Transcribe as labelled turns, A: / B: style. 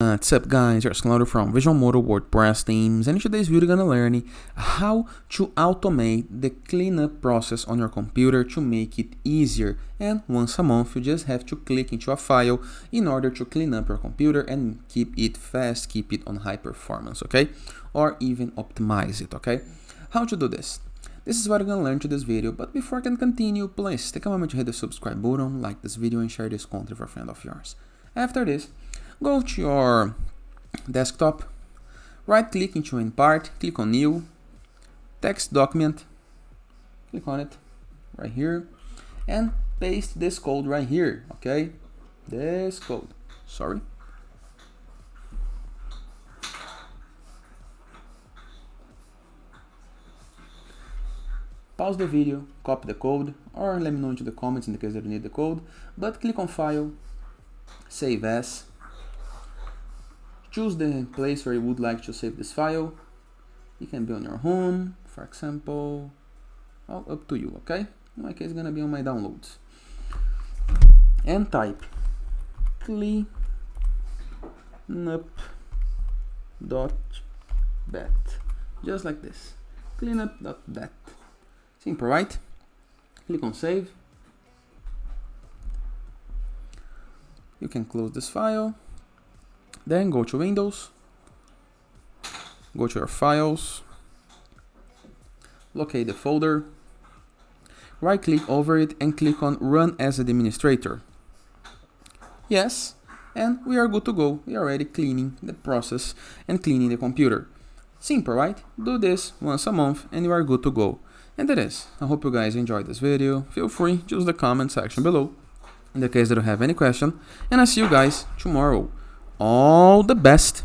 A: What's up guys, it's Claudio from Visualmodo WordPress themes, and in today's video we're gonna learn how to automate the cleanup process on your computer to make it easier. And once a month you just have to click into a file in order to clean up your computer and keep it fast, keep it on high performance, okay? Or even optimize it, okay? How to do this? This is what we're gonna learn to this video, but before I can continue, please take a moment to hit the subscribe button, like this video and share this content with a friend of yours. After this, go to your desktop, right click into any part, click on new, text document, click on it right here, and paste this code right here, okay? This code, sorry. Pause the video, copy the code, or let me know into the comments in the case that you need the code, but click on File, Save As. Choose the place where you would like to save this file. It can be on your home, for example. Well, up to you, okay? In my case, it's gonna be on my downloads. And type cleanup.bat, just like this. Cleanup.bat. Simple, right? Click on save. You can close this file. Then go to Windows, go to your files, locate the folder, right click over it and click on Run as Administrator. Yes, and we are good to go. We are already cleaning the process and cleaning the computer. Simple, right? Do this once a month and you are good to go. And that is. I hope you guys enjoyed this video. Feel free to use the comment section below in the case that you have any question, and I see you guys tomorrow. All the best.